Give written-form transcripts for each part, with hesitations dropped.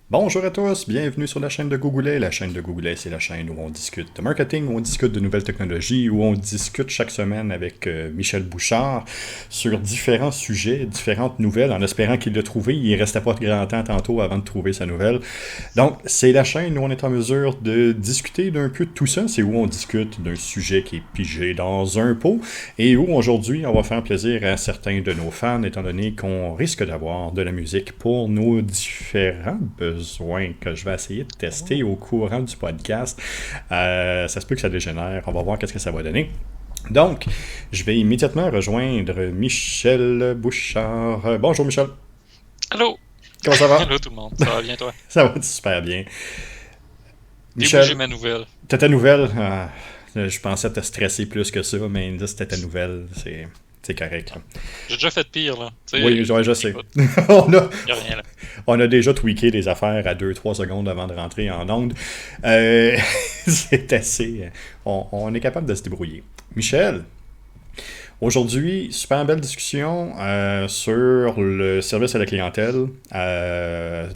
Bonjour à tous, bienvenue sur la chaîne de Googlet. La chaîne de Googlet, c'est la chaîne où on discute de marketing, où on discute de nouvelles technologies, où on discute chaque semaine avec Michel Bouchard sur différents sujets, différentes nouvelles, en espérant qu'il l'a trouvé. Il ne restait pas de grand temps tantôt avant de trouver sa nouvelle. Donc, c'est la chaîne où on est en mesure de discuter d'un peu de tout ça. C'est où on discute d'un sujet qui est pigé dans un pot et où aujourd'hui, on va faire plaisir à certains de nos fans, étant donné qu'on risque d'avoir de la musique pour nos différents besoins que je vais essayer de tester au courant du podcast. Ça se peut que ça dégénère. On va voir qu'est-ce que ça va donner. Donc, je vais immédiatement rejoindre Michel Bouchard. Bonjour Michel. Allô? Comment ça va? Allô tout le monde, ça va bien toi? Ça va super bien. Et oui, Michel, j'ai ma nouvelle. t'as ta nouvelle? Je pensais te stresser plus que ça, mais là, c'était ta nouvelle. C'est correct. Ah, j'ai déjà fait pire là. Tu Oui, sais, je sais. écoute, on, a, y a rien là. on a déjà tweaké des affaires à 2-3 secondes avant de rentrer en onde. C'est assez. On est capable de se débrouiller. Michel, aujourd'hui, super belle discussion sur le service à la clientèle,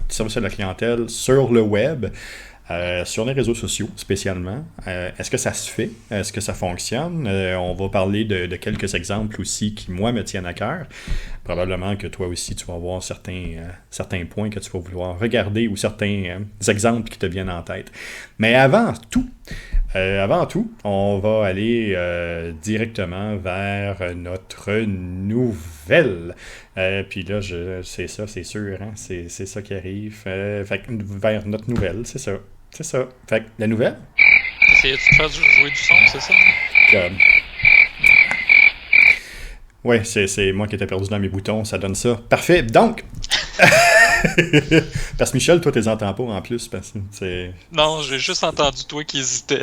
service à la clientèle sur le web. Sur les réseaux sociaux spécialement. Est-ce que ça se fait? Est-ce que ça fonctionne? On va parler de quelques exemples aussi qui, moi, me tiennent à cœur. Probablement que toi aussi, tu vas avoir certains points que tu vas vouloir regarder ou certains exemples qui te viennent en tête. Mais avant tout, on va aller directement vers notre nouvelle. Puis là, c'est ça, c'est sûr, hein? C'est ça qui arrive. Fait que vers notre nouvelle, c'est ça. C'est ça. Fait que la nouvelle, T'essayais-tu de faire jouer du son, c'est ça? comme, ouais, c'est moi qui étais perdu dans mes boutons, ça donne ça. Parfait. Donc, parce que Michel, toi, t'es entends pas en plus, parce que c'est. Non, j'ai juste entendu toi qui hésitais.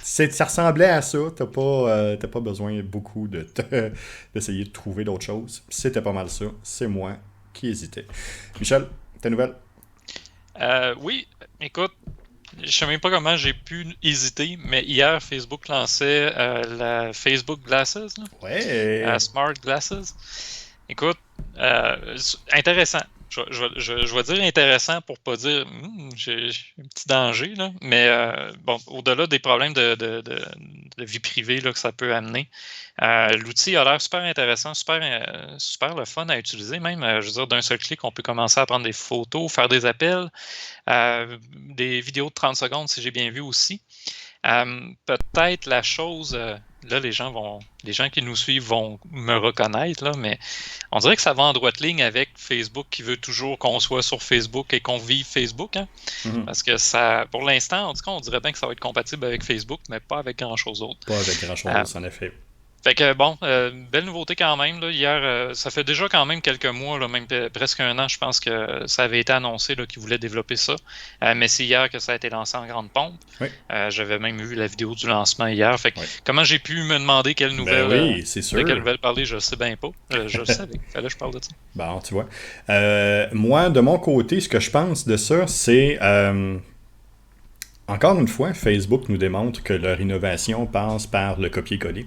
Ça ressemblait à ça. T'as pas besoin beaucoup d'essayer de trouver d'autres choses. C'était pas mal ça. C'est moi qui hésitais. Michel, ta nouvelle? Oui, écoute, je sais même pas comment j'ai pu hésiter, mais hier Facebook lançait la Facebook Glasses, là, Ouais. Smart Glasses. Écoute, intéressant. Je vais dire intéressant pour pas dire j'ai un petit danger, là. Mais bon, au-delà des problèmes de vie privée là, que ça peut amener, l'outil a l'air super intéressant, super le fun à utiliser. Même, je veux dire, d'un seul clic, on peut commencer à prendre des photos, faire des appels, des vidéos de 30 secondes si j'ai bien vu aussi. Peut-être la chose, là, les gens qui nous suivent vont me reconnaître, là, mais on dirait que ça va en droite ligne avec Facebook qui veut toujours qu'on soit sur Facebook et qu'on vive Facebook, hein? Mhm. Parce que ça, pour l'instant, en tout cas, on dirait bien que ça va être compatible avec Facebook, mais pas avec grand-chose d'autre. Pas avec Euh, grand-chose, en effet. Fait que bon, belle nouveauté quand même. Là. Hier, ça fait déjà quand même quelques mois, là, même presque un an, je pense que ça avait été annoncé là, qu'ils voulaient développer ça. Mais c'est hier que ça a été lancé en grande pompe. Oui. J'avais même vu la vidéo du lancement hier. Fait que Oui. comment j'ai pu me demander Ben oui, c'est de quelle sûr. nouvelle parler, je le sais bien pas. Je le savais. Fallait que je parle de ça. Bon, tu vois. Moi, de mon côté, ce que je pense de ça, c'est. Encore une fois, Facebook nous démontre que leur innovation passe par le copier-coller.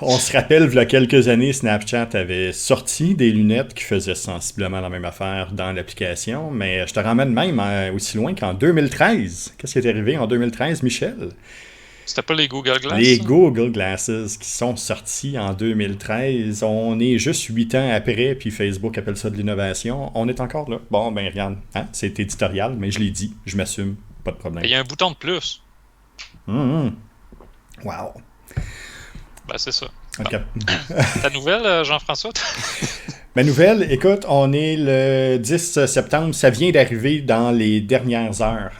On se rappelle, il y a quelques années, Snapchat avait sorti des lunettes qui faisaient sensiblement la même affaire dans l'application, mais je te ramène même aussi loin qu'en 2013. Qu'est-ce qui est arrivé en 2013, Michel? C'était pas les Google Glass, Les ça? Google Glasses qui sont sortis en 2013. On est juste 8 ans après, puis Facebook appelle ça de l'innovation. On est encore là. Bon, ben regarde, hein, c'est éditorial, mais je l'ai dit, je m'assume, pas de Il problème. y a un bouton de plus. Hum, Wow. Ben, c'est ça. Bon. Ok. Ta nouvelle, Jean-François? Ma nouvelle, écoute, on est le 10 septembre, ça vient d'arriver dans les dernières heures.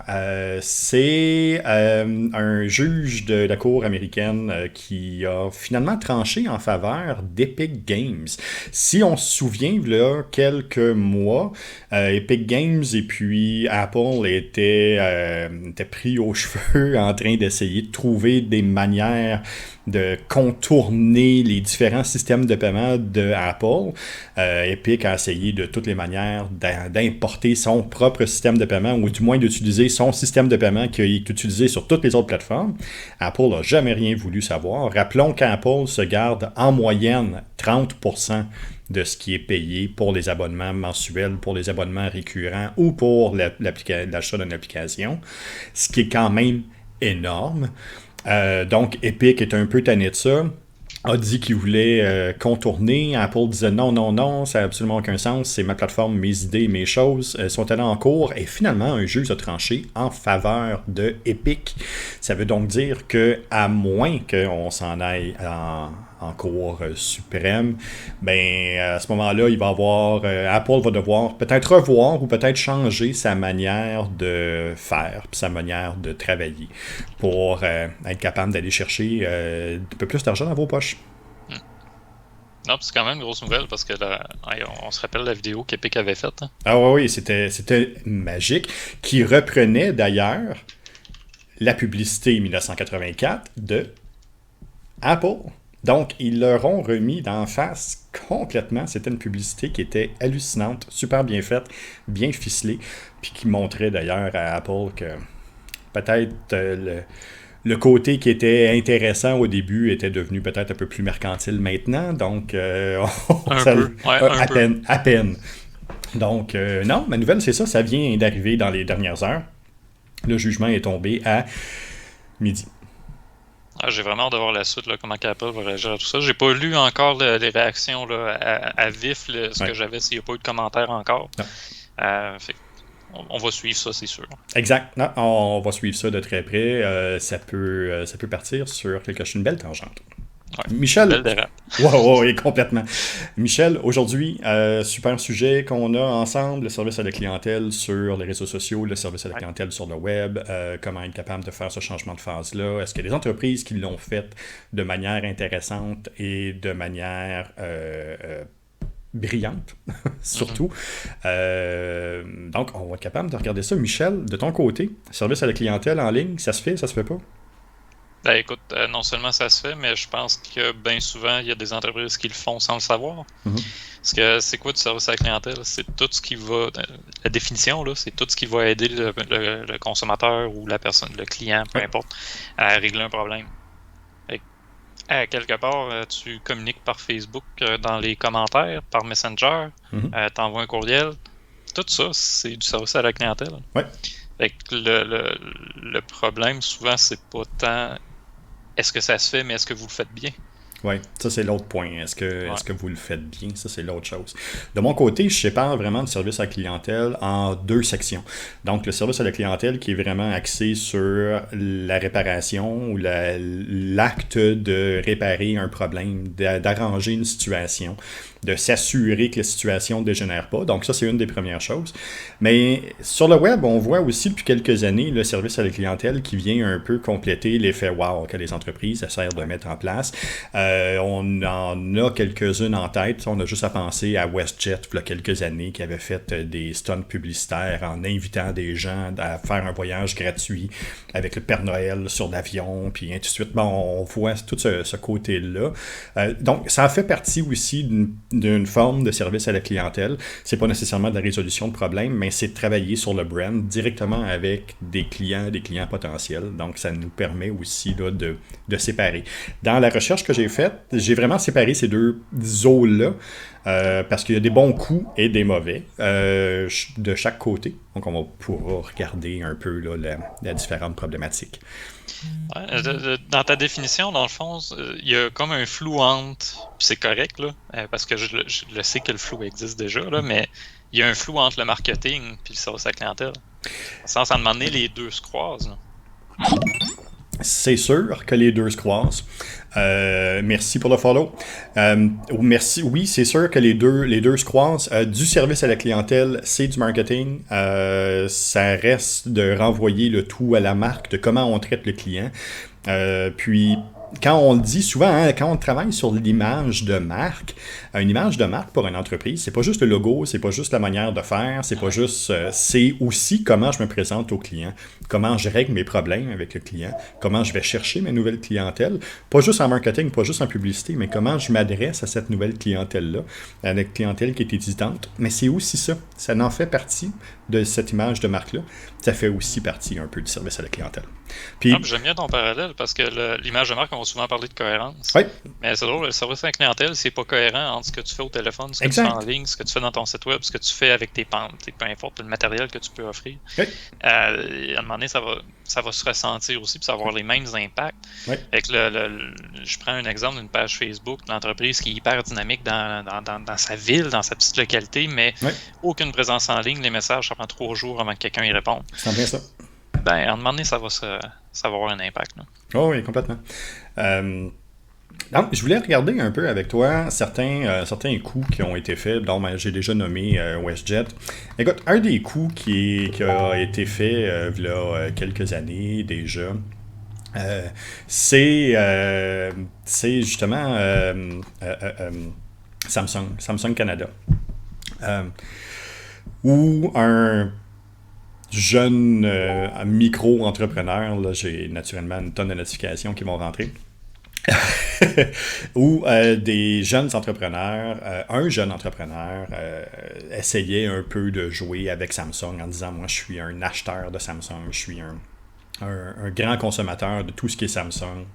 C'est un juge de la Cour américaine qui a finalement tranché en faveur d'Epic Games. Si on se souvient, il y a quelques mois, Epic Games et puis Apple étaient pris aux cheveux en train d'essayer de trouver des manières de contourner les différents systèmes de paiement de Apple. Epic a essayé de toutes les manières d'importer son propre système de paiement ou du moins d'utiliser son système de paiement qui est utilisé sur toutes les autres plateformes. Apple n'a jamais rien voulu savoir. Rappelons qu'Apple se garde en moyenne 30% de ce qui est payé pour les abonnements mensuels, pour les abonnements récurrents ou pour l'achat d'une application, ce qui est quand même énorme. Donc, Epic est un peu tanné de ça, a dit qu'il voulait contourner. Apple disait non, non, non, ça n'a absolument aucun sens, c'est ma plateforme, mes idées, mes choses sont allées en cours, et finalement un juge a tranché en faveur de Epic. Ça veut donc dire que, à moins qu'on s'en aille en cour suprême, ben à ce moment-là, il va avoir Apple va devoir peut-être revoir ou peut-être changer sa manière de faire, sa manière de travailler pour être capable d'aller chercher un peu plus d'argent dans vos poches. Non, c'est quand même une grosse nouvelle parce que on se rappelle la vidéo qu'Epic avait faite. Hein? Ah oui, c'était magique, qui reprenait d'ailleurs la publicité 1984 de Apple. Donc, ils leur ont remis d'en face complètement. C'était une publicité qui était hallucinante, super bien faite, bien ficelée, puis qui montrait d'ailleurs à Apple que peut-être le côté qui était intéressant au début était devenu peut-être un peu plus mercantile maintenant. Donc, à peine. Donc, non, ma nouvelle, c'est ça. Ça vient d'arriver dans les dernières heures. Le jugement est tombé à midi. J'ai vraiment hâte de voir la suite, là, comment Apple va réagir à tout ça. J'ai pas lu encore les réactions là, à vif, ce que j'avais s'il n'y a pas eu de commentaires encore. On va suivre ça, c'est sûr. Exact. Non, on va suivre ça de très près. Ça peut partir sur quelque chose, une belle tangente. Ouais, Michel. Belle dérape. Oui, complètement. Michel, aujourd'hui, super sujet qu'on a ensemble, le service à la clientèle sur les réseaux sociaux, le service à la clientèle sur le web, comment être capable de faire ce changement de phase-là. Est-ce qu'il y a des entreprises qui l'ont fait de manière intéressante et de manière brillante, surtout. Donc, on va être capable de regarder ça. Michel, de ton côté, service à la clientèle en ligne, ça se fait, ça se fait pas? Ben, écoute, non seulement ça se fait, mais je pense que bien souvent, il y a des entreprises qui le font sans le savoir. Parce que c'est quoi du service à la clientèle? C'est tout ce qui va... La définition, là, c'est tout ce qui va aider le consommateur ou la personne, le client, peu importe, à régler un problème. Quelque part, tu communiques par Facebook dans les commentaires, par Messenger, t'envoies un courriel. Tout ça, c'est du service à la clientèle. Ouais. Fait que le problème, souvent, c'est pas tant est-ce que ça se fait, mais est-ce que vous le faites bien? Oui, ça c'est l'autre point. Est-ce que vous le faites bien? Ça c'est l'autre chose. De mon côté, je sépare vraiment le service à la clientèle en deux sections. Donc le service à la clientèle qui est vraiment axé sur la réparation ou l'acte de réparer un problème, d'arranger une situation, de s'assurer que la situation ne dégénère pas. Donc ça, c'est une des premières choses. Mais sur le web, on voit aussi depuis quelques années le service à la clientèle qui vient un peu compléter l'effet wow que les entreprises essaient de mettre en place. On en a quelques-unes en tête. On a juste à penser à WestJet, il y a quelques années, qui avait fait des stunts publicitaires en invitant des gens à faire un voyage gratuit avec le Père Noël sur l'avion, puis ainsi de suite. Bon, on voit tout ce côté-là. Donc, ça fait partie aussi d'une forme de service à la clientèle. C'est pas nécessairement de la résolution de problèmes, mais c'est de travailler sur le brand directement avec des clients potentiels. Donc, ça nous permet aussi là, de séparer. Dans la recherche que j'ai faite, j'ai vraiment séparé ces deux eaux-là parce qu'il y a des bons coups et des mauvais de chaque côté. Donc, on va pouvoir regarder un peu là, la différente problématique. Ouais, dans ta définition, dans le fond, il y a comme un flou entre, puis c'est correct, là, parce que je le sais que le flou existe déjà, là, mais il y a un flou entre le marketing et le service à la clientèle. Sans en demander, les deux se croisent. Là. C'est sûr que les deux se croisent. Merci pour le follow. Merci. Oui, c'est sûr que les deux se croisent. Du service à la clientèle, c'est du marketing. Ça reste de renvoyer le tout à la marque, de comment on traite le client. Puis, quand on le dit souvent, quand on travaille sur l'image de marque, une image de marque pour une entreprise, c'est pas juste le logo, c'est pas juste la manière de faire, c'est pas juste, c'est aussi comment je me présente au client, comment je règle mes problèmes avec le client, comment je vais chercher mes nouvelles clientèles, pas juste en marketing, pas juste en publicité, mais comment je m'adresse à cette nouvelle clientèle-là, à la clientèle qui est hésitante. Mais c'est aussi ça en fait partie de cette image de marque-là. Ça fait aussi partie un peu du service à la clientèle. Puis, J'aime bien ton parallèle parce que l'image de marque, on va souvent parler de cohérence. ouais, Mais c'est drôle, le service à la clientèle, c'est pas cohérent entre ce que tu fais au téléphone, ce que tu fais en exact. ligne, ce que tu fais dans ton site web, ce que tu fais avec tes pentes, peu importe le matériel que tu peux offrir. Ouais, À un moment donné, ça va se ressentir aussi, puis ça va avoir les mêmes impacts. ouais, Fait que je prends un exemple d'une page Facebook d'entreprise qui est hyper dynamique dans sa ville, dans sa petite localité, mais ouais, aucune présence en ligne. Les messages, ça prend 3 jours avant que quelqu'un y réponde. c'est en plein ça. Ben, à un moment donné, ça va avoir un impact. Là. Oh oui, complètement. Non, je voulais regarder un peu avec toi certains coups qui ont été faits, dont j'ai déjà nommé WestJet. Écoute, un des coups qui a été fait il y a quelques années déjà, c'est justement Samsung Canada. Euh, où un jeune micro-entrepreneur, là, j'ai naturellement une tonne de notifications qui vont rentrer, où des jeunes entrepreneurs, un jeune entrepreneur essayait un peu de jouer avec Samsung en disant, moi je suis un acheteur de Samsung, je suis un grand consommateur de tout ce qui est Samsung.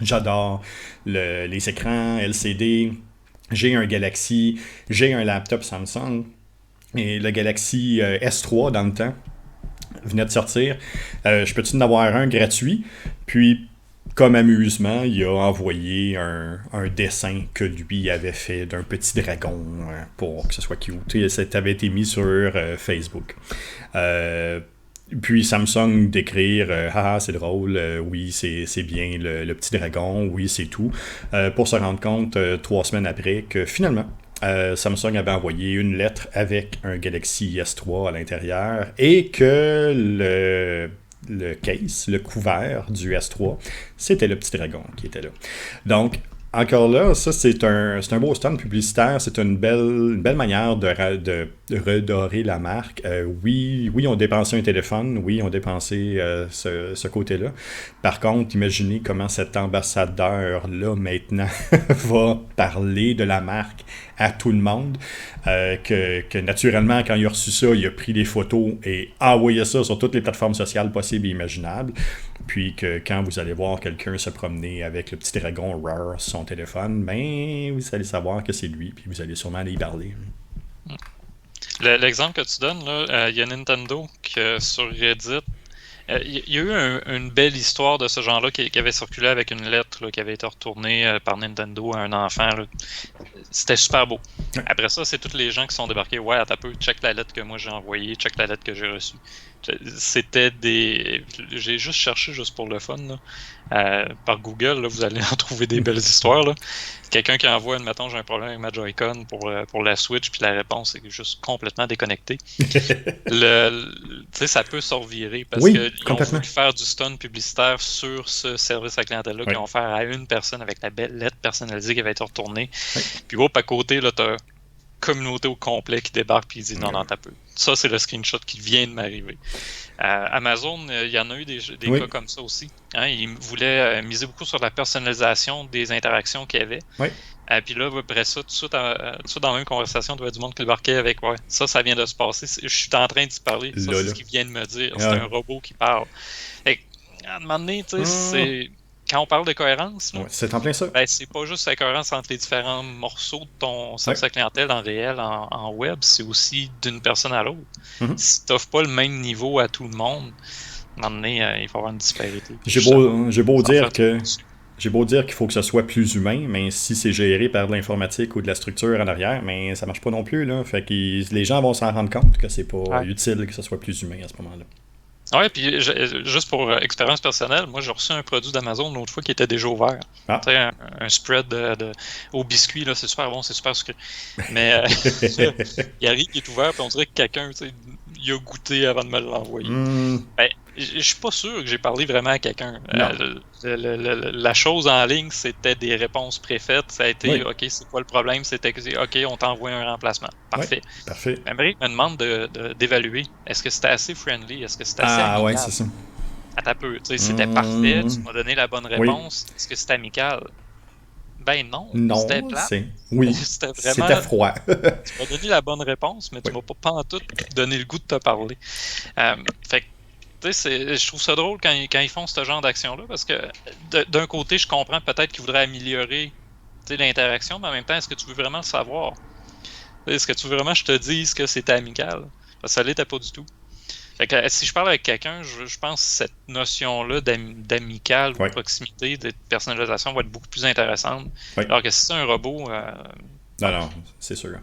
J'adore les écrans LCD, j'ai un Galaxy, j'ai un laptop Samsung, et le Galaxy S3 dans le temps venait de sortir. Je peux-tu en avoir un gratuit? Puis, comme amusement, il a envoyé un dessin que lui avait fait d'un petit dragon pour que ce soit cute. Ça avait été mis sur Facebook. Puis Samsung d'écrire haha, c'est drôle, oui, c'est bien le petit dragon, oui, c'est tout. Pour se rendre compte 3 semaines après que finalement, Samsung avait envoyé une lettre avec un Galaxy S3 à l'intérieur et que le case, le couvert du S3, c'était le petit dragon qui était là. Donc, encore là, ça c'est un beau stand publicitaire, c'est une belle manière de redorer la marque. Oui, ils ont dépensé un téléphone, oui, ils ont dépensé ce côté-là. Par contre, imaginez comment cet ambassadeur-là maintenant va parler de la marque à tout le monde, que naturellement, quand il a reçu ça, il a pris des photos et envoyé ça sur toutes les plateformes sociales possibles et imaginables. Puis que quand vous allez voir quelqu'un se promener avec le petit dragon rare sur son téléphone, ben vous allez savoir que c'est lui, puis vous allez sûrement aller y parler. L'exemple que tu donnes, là, il y a Nintendo que sur Reddit, il y a eu une belle histoire de ce genre-là qui avait circulé avec une lettre là, qui avait été retournée par Nintendo à un enfant. Là. C'était super beau. Ouais. Après ça, c'est tous les gens qui sont débarqués. Ouais, attends un peu, check la lettre que moi j'ai envoyée, check la lettre que j'ai reçue. C'était des. J'ai juste cherché juste pour le fun. Là. Par Google, là, vous allez en trouver des belles histoires. Là. Quelqu'un qui envoie, admettons, j'ai un problème avec ma Joy-Con pour la Switch, puis la réponse est juste complètement déconnectée. Ça peut se revirer parce Oui, qu'ils ont complètement. voulu faire du stun publicitaire sur ce service à clientèle-là Oui. qu'ils ont offert à une personne avec la belle lettre personnalisée qui avait été retournée. Oui. Puis hop, à côté, là, t'as communauté au complet qui débarque puis il dit non, t'as peu. Ça, c'est le screenshot qui vient de m'arriver. Amazon, il y en a eu des Oui. cas comme ça aussi. Hein, ils voulaient miser beaucoup sur la personnalisation des interactions qu'il y avait. Oui. Puis là, après ça, tout de suite dans la même conversation, il y avait du monde qui débarquait avec ouais, ça vient de se passer. Je suis en train d'y parler. Ça, c'est ce qu'il vient de me dire. C'est un robot qui parle. Et, à un moment donné, tu sais, c'est. Quand on parle de cohérence, là, c'est en plein ça. Ben, c'est pas juste la cohérence entre les différents morceaux de ton service à clientèle en réel, en web, c'est aussi d'une personne à l'autre. Mm-hmm. Si tu n'offres pas le même niveau à tout le monde, à un moment donné, il faut avoir une disparité. J'ai beau dire qu'il faut que ce soit plus humain, mais si c'est géré par de l'informatique ou de la structure en arrière, mais ça marche pas non plus. Là. Fait que les gens vont s'en rendre compte que c'est pas utile que ce soit plus humain à ce moment-là. Ouais, puis juste pour expérience personnelle, moi j'ai reçu un produit d'Amazon l'autre fois qui était déjà ouvert. Tu sais, un spread au biscuit, là, c'est super bon, c'est super sucré. Mais il arrive, il est ouvert, puis on dirait que quelqu'un, il a goûté avant de me l'envoyer. Ben, je suis pas sûr que j'ai parlé vraiment à quelqu'un. La chose en ligne, c'était des réponses préfaites. Ça a été, OK, c'est quoi le problème? C'était, OK, on t'envoie un remplacement. Parfait. Parfait. Amérique me demande d'évaluer. Est-ce que c'était assez friendly? Est-ce que c'était assez amical? Ouais, c'est ça. Attends un peu. C'était parfait. Tu m'as donné la bonne réponse. Est-ce que c'était amical? Ben non. C'était plat. C'était froid. Tu m'as donné la bonne réponse, mais tu m'as pas en tout donné le goût de te parler. Fait Tu sais, je trouve ça drôle quand ils font ce genre d'action-là, parce que d'un côté, je comprends peut-être qu'ils voudraient améliorer l'interaction, mais en même temps, est-ce que tu veux vraiment le savoir? Est-ce que tu veux vraiment que je te dise que c'était amical? Parce que ça l'était pas du tout. Fait que si je parle avec quelqu'un, je pense que cette notion-là d'amical ou de Ouais. proximité, de personnalisation va être beaucoup plus intéressante. Ouais. Alors que si c'est un robot, Non, c'est sûr.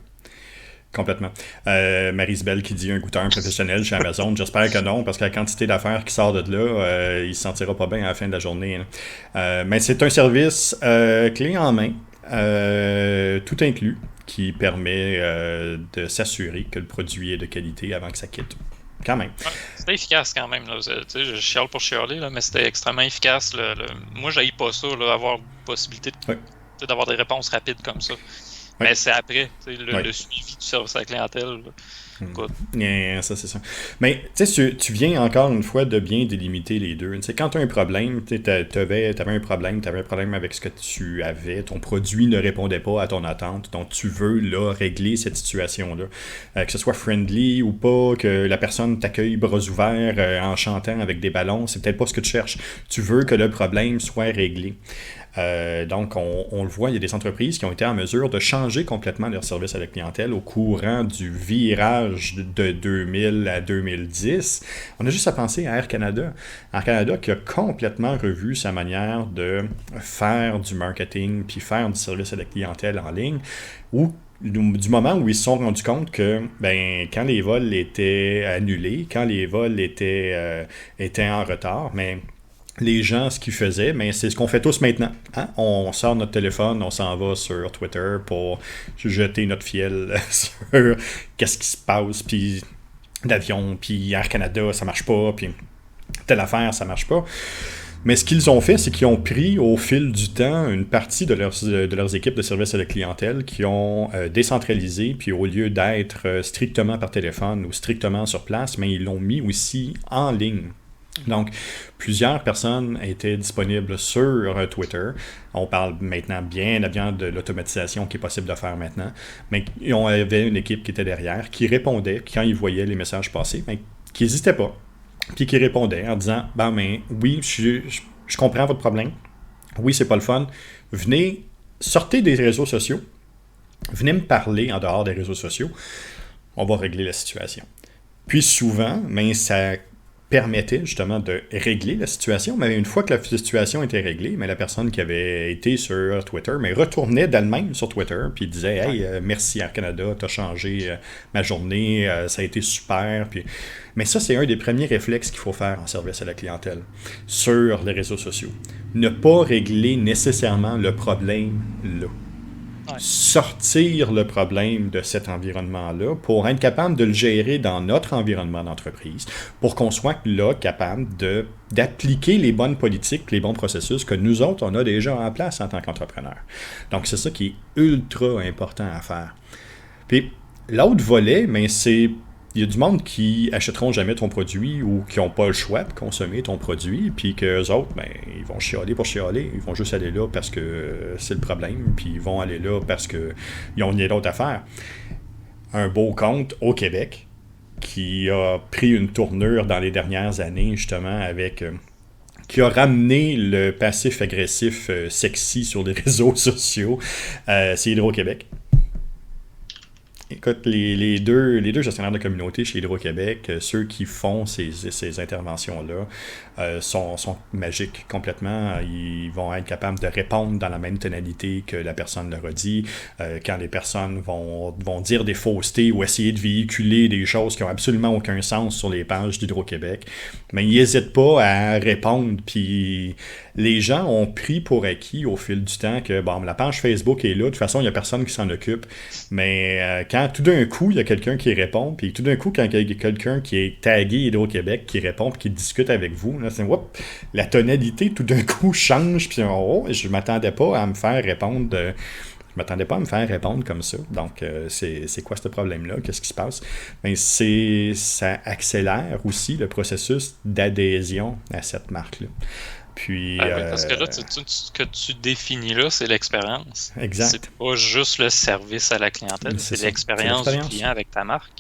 Complètement. Marie-Isabelle qui dit un goûteur professionnel chez Amazon. J'espère que non, parce que la quantité d'affaires qui sort de là, il se sentira pas bien à la fin de la journée. Mais c'est un service clé en main, tout inclus, qui permet de s'assurer que le produit est de qualité avant que ça quitte. Quand même. c'était efficace quand même. Là. Je chiale pour chialer, là, mais c'était extrêmement efficace. Moi, j'haïs pas ça, là, avoir possibilité d'avoir des réponses rapides comme ça. Mais c'est après, le suivi du service à la clientèle. Ça, c'est ça. Mais tu viens encore une fois de bien délimiter les deux. Quand tu as un problème, tu avais un problème avec ce que tu avais, ton produit ne répondait pas à ton attente, donc tu veux là régler cette situation-là. Que ce soit friendly ou pas, que la personne t'accueille bras ouverts en chantant avec des ballons, c'est peut-être pas ce que tu cherches. Tu veux que le problème soit réglé. Donc, on le voit, il y a des entreprises qui ont été en mesure de changer complètement leur service à la clientèle au courant du virage de 2000 à 2010. On a juste à penser à Air Canada. Air Canada qui a complètement revu sa manière de faire du marketing puis faire du service à la clientèle en ligne, où du moment où ils se sont rendus compte que quand les vols étaient annulés, quand les vols étaient en retard, mais les gens, ce qu'ils faisaient, c'est ce qu'on fait tous maintenant. Hein? On sort notre téléphone, on s'en va sur Twitter pour jeter notre fiel sur qu'est-ce qui se passe, puis l'avion, puis Air Canada, ça marche pas, puis telle affaire, ça marche pas. Mais ce qu'ils ont fait, c'est qu'ils ont pris au fil du temps une partie de leurs équipes de service à la clientèle qui ont décentralisé, puis au lieu d'être strictement par téléphone ou strictement sur place, mais ils l'ont mis aussi en ligne. Donc, plusieurs personnes étaient disponibles sur Twitter. On parle maintenant bien de l'automatisation qui est possible de faire maintenant. Mais on avait une équipe qui était derrière, qui répondait quand ils voyaient les messages passer, qui n'hésitait pas, puis qui répondait en disant oui, je comprends votre problème. Oui, c'est pas le fun. Venez, sortez des réseaux sociaux. Venez me parler en dehors des réseaux sociaux. On va régler la situation. Puis souvent, ça permettait justement de régler la situation, mais une fois que la situation était réglée, la personne qui avait été sur Twitter retournait d'elle-même sur Twitter puis disait « Hey, merci Air Canada, t'as changé ma journée, ça a été super. » Mais ça, c'est un des premiers réflexes qu'il faut faire en service à la clientèle sur les réseaux sociaux. Ne pas régler nécessairement le problème là. Sortir le problème de cet environnement-là pour être capable de le gérer dans notre environnement d'entreprise, pour qu'on soit là capable d'appliquer les bonnes politiques, les bons processus que nous autres, on a déjà en place en tant qu'entrepreneurs. Donc, c'est ça qui est ultra important à faire. Puis, l'autre volet, c'est... Il y a du monde qui achèteront jamais ton produit ou qui n'ont pas le choix de consommer ton produit, puis qu'eux autres, ils vont chialer pour chialer. Ils vont juste aller là parce que c'est le problème, puis ils vont aller là parce qu'ils ont rien d'autre à faire. Un beau compte au Québec qui a pris une tournure dans les dernières années, justement, avec... qui a ramené le passif agressif sexy sur les réseaux sociaux, c'est Hydro-Québec. Écoute, les deux gestionnaires de communauté chez Hydro-Québec, ceux qui font ces interventions-là, sont magiques complètement. Ils vont être capables de répondre dans la même tonalité que la personne leur a dit. Quand les personnes vont dire des faussetés ou essayer de véhiculer des choses qui n'ont absolument aucun sens sur les pages d'Hydro-Québec, mais ils n'hésitent pas à répondre. Puis les gens ont pris pour acquis au fil du temps que la page Facebook est là, de toute façon, il n'y a personne qui s'en occupe. Mais quand tout d'un coup, il y a quelqu'un qui répond, puis tout d'un coup, quand il y a quelqu'un qui est tagué Hydro-Québec, qui répond, puis qui discute avec vous, là, c'est la tonalité tout d'un coup change, puis je m'attendais pas à me faire répondre je m'attendais pas à me faire répondre comme ça. Donc, c'est quoi ce problème-là? Qu'est-ce qui se passe? Ça accélère aussi le processus d'adhésion à cette marque-là. Puis, parce que là, ce que tu définis là, c'est l'expérience. Exact. C'est pas juste le service à la clientèle, c'est l'expérience du client avec ta marque.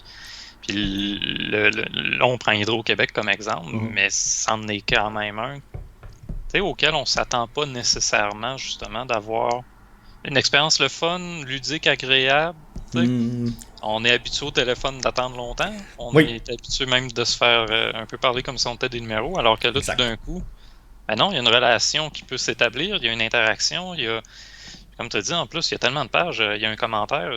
Puis là, on prend Hydro-Québec comme exemple, Mhm. mais c'en est quand même un auquel on s'attend pas nécessairement, justement, d'avoir une expérience le fun, ludique, agréable. T'sais. Hmm. On est habitué au téléphone d'attendre longtemps. On Oui, est habitué même de se faire un peu parler comme si on était des numéros, alors que là, tout exact. d'un coup, ben non, il y a une relation qui peut s'établir, il y a une interaction, il y a, comme tu as dit, en plus, il y a tellement de pages, il y a un commentaire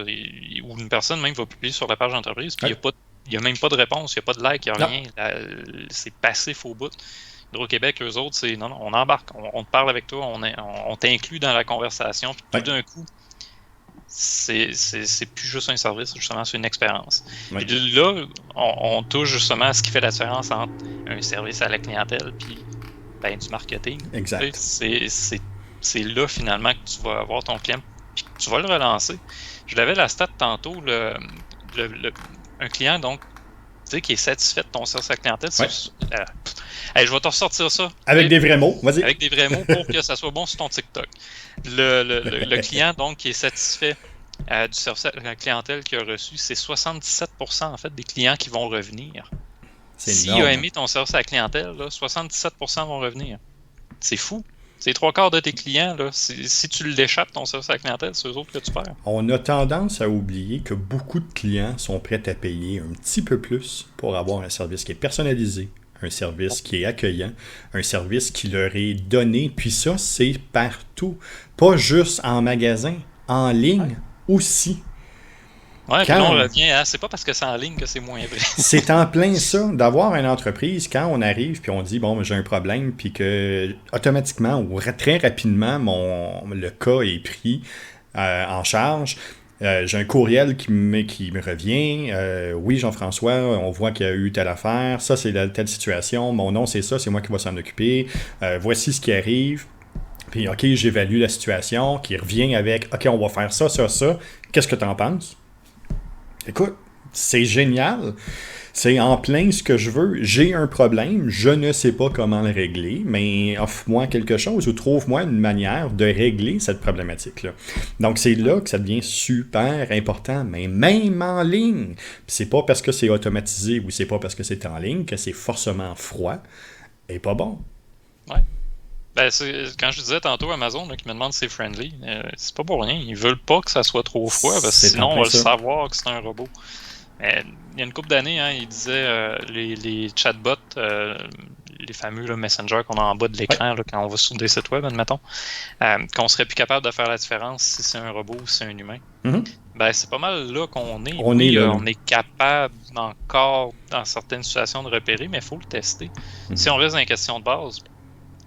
où une personne même va publier sur la page d'entreprise, puis Ouais. il y a même pas de réponse, il n'y a pas de like, il n'y a Non, rien. C'est passif au bout. Hydro-Québec, eux autres, c'est non, on embarque, on te parle avec toi, on t'inclut dans la conversation, puis tout ouais, d'un coup, c'est plus juste un service, justement, c'est une expérience. ouais, Puis là, on touche justement à ce qui fait la différence entre un service à la clientèle puis ben, du marketing. exact. C'est là finalement que tu vas avoir ton client puis que tu vas le relancer. Je l'avais la stat tantôt, un client donc qui est satisfait de ton service à la clientèle. Ouais. Hey, je vais te ressortir ça. Avec des vrais mots, vas-y. Avec des vrais mots pour que ça soit bon sur ton TikTok. Le client donc qui est satisfait du service à la clientèle qu'il a reçu, c'est 77% en fait des clients qui vont revenir. C'est S'il énorme. a aimé ton service à la clientèle, là, 77% vont revenir. C'est fou. C'est 3/4 de tes clients. Là. Si tu l'échappes, ton service à la clientèle, c'est eux autres que tu perds. On a tendance à oublier que beaucoup de clients sont prêts à payer un petit peu plus pour avoir un service qui est personnalisé, un service qui est accueillant, un service qui leur est donné. Puis ça, c'est partout. Pas juste en magasin, en ligne aussi. Ouais, puis là, on Quand revient à c'est pas parce que c'est en ligne que c'est moins vrai. c'est en plein ça, d'avoir une entreprise, quand on arrive puis on dit, bon, j'ai un problème, puis que automatiquement ou très rapidement, le cas est pris en charge. J'ai un courriel qui me revient. Oui, Jean-François, on voit qu'il y a eu telle affaire. Ça, c'est telle situation. Mon nom, c'est ça. C'est moi qui vais s'en occuper. Voici ce qui arrive. Puis, OK, j'évalue la situation. Qui revient avec, OK, on va faire ça, ça, ça. Qu'est-ce que tu en penses? Écoute, c'est génial. C'est en plein ce que je veux. J'ai un problème, je ne sais pas comment le régler, mais offre-moi quelque chose ou trouve-moi une manière de régler cette problématique-là. Donc, c'est là que ça devient super important, mais même en ligne. Puis c'est pas parce que c'est automatisé ou c'est pas parce que c'est en ligne que c'est forcément froid et pas bon. Ouais. Ben, quand je disais tantôt Amazon là, qui me demande si c'est friendly, c'est pas pour rien. Ils veulent pas que ça soit trop froid parce que C'est sinon en on plein va le ça. savoir que c'est un robot. Mais, il y a une couple d'années, hein, ils disaient les chatbots, les fameux là, Messenger qu'on a en bas de l'écran là, quand on va sur des sites web, admettons, qu'on serait plus capable de faire la différence si c'est un robot ou si c'est un humain. Mhm. Ben, c'est pas mal là qu'on est. On Oui, est là, là. on est capable encore dans certaines situations de repérer, mais il faut le tester. Si on reste dans les questions de base,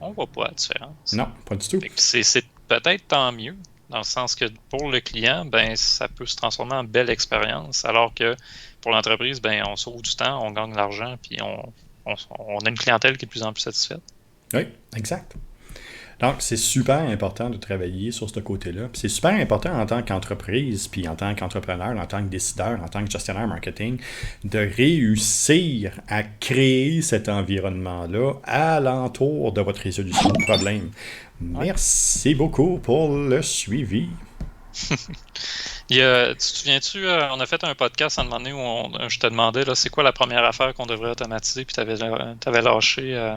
on voit pas la différence. Non, pas du tout. Fait que c'est peut-être tant mieux, dans le sens que pour le client, ben ça peut se transformer en belle expérience, alors que pour l'entreprise, ben on sauve du temps, on gagne de l'argent, puis on a une clientèle qui est de plus en plus satisfaite. Oui, exact. Donc, c'est super important de travailler sur ce côté-là. Puis c'est super important en tant qu'entreprise, puis en tant qu'entrepreneur, en tant que décideur, en tant que gestionnaire marketing, de réussir à créer cet environnement-là alentour de votre résolution de problème. Merci beaucoup pour le suivi. Tu te souviens-tu, on a fait un podcast à un moment donné où je te demandais là, c'est quoi la première affaire qu'on devrait automatiser, puis tu avais lâché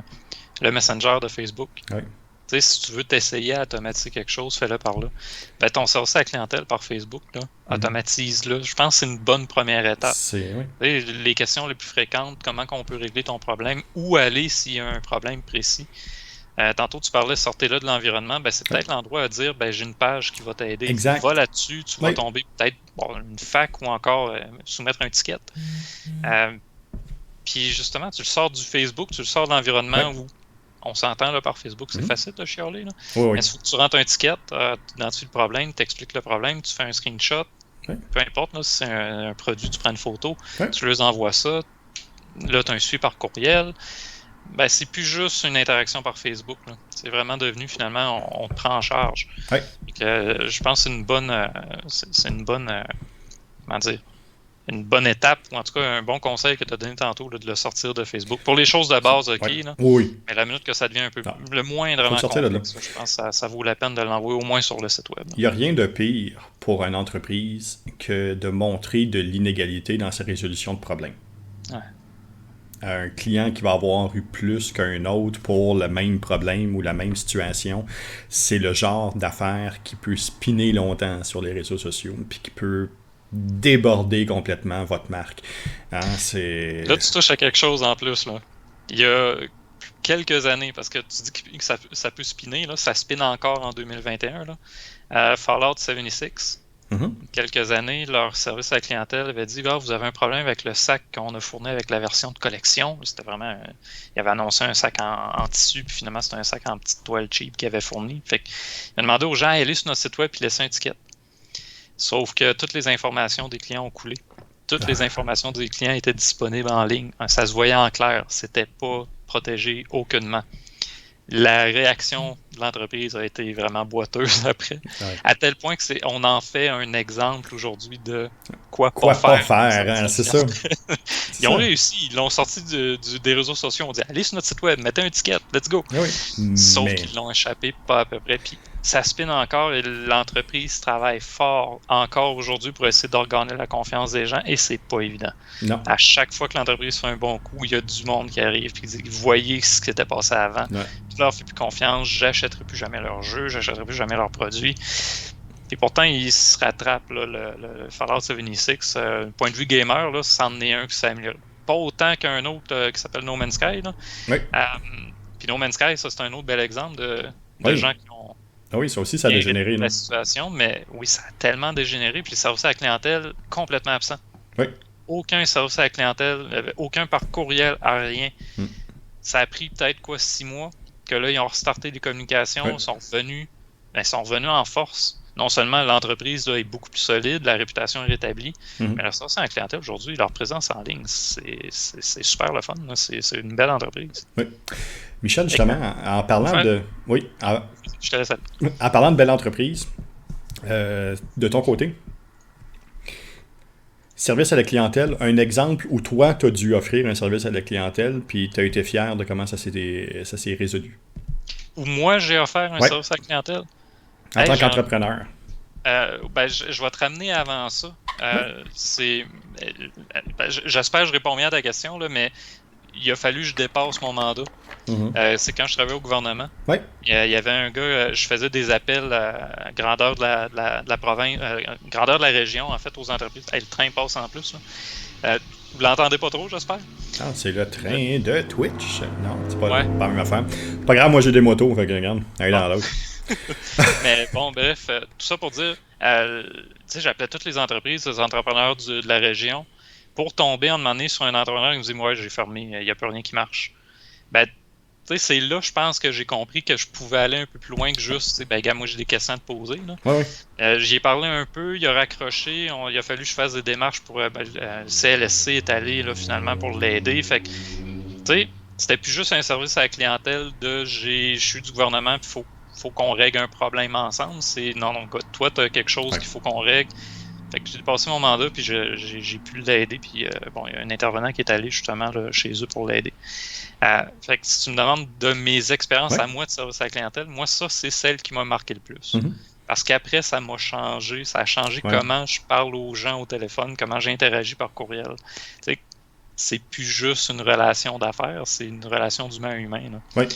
le Messenger de Facebook. Oui. Tu sais, si tu veux t'essayer à automatiser quelque chose, fais-le par là. Ben, ton service à la clientèle par Facebook, là, automatise-le. Je pense que c'est une bonne première étape. Oui. Les questions les plus fréquentes, comment on peut régler ton problème, où aller s'il y a un problème précis. Tantôt, tu parlais, sortez-le de l'environnement. Ben, c'est peut-être l'endroit à dire, ben, j'ai une page qui va t'aider. Exact. Va là-dessus, tu vas tomber peut-être une fac ou encore soumettre un ticket. Puis justement, tu le sors du Facebook, tu le sors de l'environnement où on s'entend là, par Facebook, c'est facile de chialer. Là. Oui. Mais il faut que tu rentres un ticket, tu identifies le problème, tu expliques le problème, tu fais un screenshot. Peu importe, là, si c'est un produit, tu prends une photo, tu leur envoies ça. Là, tu as un suivi par courriel. Ben, c'est plus juste une interaction par Facebook. Là. C'est vraiment devenu, finalement, on te prend en charge. Je pense que c'est une bonne, comment dire, une bonne étape, ou en tout cas un bon conseil que tu as donné tantôt, là, de le sortir de Facebook. Pour les choses de base, OK, là, mais la minute que ça devient un peu le moindrement complexe, je pense que ça vaut la peine de l'envoyer au moins sur le site web. Il n'y a rien de pire pour une entreprise que de montrer de l'inégalité dans sa résolution de problèmes. Ouais. Un client qui va avoir eu plus qu'un autre pour le même problème ou la même situation, c'est le genre d'affaire qui peut spinner longtemps sur les réseaux sociaux, puis qui peut déborder complètement votre marque. Hein, c'est... Là, tu touches à quelque chose en plus, là. Il y a quelques années, parce que tu dis que ça peut spinner, là, ça spinne encore en 2021, là. Fallout 76, Mhm. quelques années, leur service à la clientèle avait dit vous avez un problème avec le sac qu'on a fourni avec la version de collection. C'était vraiment. Il avait annoncé un sac en tissu, puis finalement, c'était un sac en petite toile cheap qu'il avait fourni. Fait qu'il a demandé aux gens d'aller sur notre site web et laisser un ticket. Sauf que toutes les informations des clients ont coulé. Toutes les informations des clients étaient disponibles en ligne. Ça se voyait en clair. C'était pas protégé aucunement. La réaction de l'entreprise a été vraiment boiteuse après, à tel point que on en fait un exemple aujourd'hui de quoi pas faire. Hein, c'est ça. Ils ont réussi, ils l'ont sorti des réseaux sociaux, on dit allez sur notre site web, mettez un ticket, let's go. Oui. Sauf qu'ils l'ont échappé pas à peu près, puis ça spinne encore et l'entreprise travaille fort encore aujourd'hui pour essayer d'organiser la confiance des gens et c'est pas évident. Non. À chaque fois que l'entreprise fait un bon coup, il y a du monde qui arrive et qui dit voyez ce qui s'était passé avant. Ouais. Je leur fais plus confiance, j'achèterai plus jamais leurs jeux, j'achèterai plus jamais leurs produits. Et pourtant, ils se rattrapent, là, le Fallout 76. Point de vue gamer, là, c'en est un qui s'améliore. Pas autant qu'un autre qui s'appelle No Man's Sky. Là. Oui. Puis No Man's Sky, ça c'est un autre bel exemple de gens qui ont. Ah oui, ça aussi, ça a dégénéré. La situation, mais oui, ça a tellement dégénéré. Puis le service à la clientèle, complètement absent. Oui. Aucun service à la clientèle, aucun par courriel, rien. Ça a pris peut-être 6 mois que là, ils ont restarté les communications, sont revenus en force. Non seulement l'entreprise là, est beaucoup plus solide, la réputation est rétablie, mais le service à la clientèle aujourd'hui, leur présence en ligne, c'est super le fun. Là. C'est une belle entreprise. Oui. Michel, justement, en parlant de... Oui, je te laisse aller. En parlant de belle entreprise, de ton côté, service à la clientèle, un exemple où toi, tu as dû offrir un service à la clientèle, puis tu as été fier de comment ça s'est résolu. Où moi, j'ai offert un service à la clientèle. En tant qu'entrepreneur. Je vais te ramener avant ça. J'espère que je réponds bien à ta question, là, mais il a fallu que je dépasse mon mandat. C'est quand je travaillais au gouvernement. Oui. Il y avait un gars, je faisais des appels à grandeur de la province, grandeur de la région, en fait, aux entreprises. Le train passe en plus. Là. Vous l'entendez pas trop, j'espère? Ah, c'est le train de Twitch. Non, c'est pas la même affaire. Pas grave, moi j'ai des motos, fait que regarde, un dans l'autre. Mais bon, bref, tout ça pour dire, j'appelais toutes les entreprises, les entrepreneurs de la région, pour tomber en demandant sur un entrepreneur qui me dit moi j'ai fermé, il n'y a plus rien qui marche. C'est là, je pense que j'ai compris que je pouvais aller un peu plus loin que juste, moi j'ai des questions à te poser. Là. J'y ai parlé un peu, il a raccroché, il a fallu que je fasse des démarches pour le CLSC est allé là, finalement pour l'aider. Fait que, c'était plus juste un service à la clientèle de je suis du gouvernement, il faut qu'on règle un problème ensemble. C'est non, toi, tu as quelque chose qu'il faut qu'on règle. Fait que j'ai passé mon mandat, puis j'ai pu l'aider. Puis il y a un intervenant qui est allé justement là, chez eux pour l'aider. Fait que si tu me demandes de mes expériences à moi de service à la clientèle, moi, ça, c'est celle qui m'a marqué le plus. Parce qu'après, ça m'a changé. Ça a changé comment je parle aux gens au téléphone, comment j'interagis par courriel. T'sais, c'est plus juste une relation d'affaires, c'est une relation d'humain à humain. Là.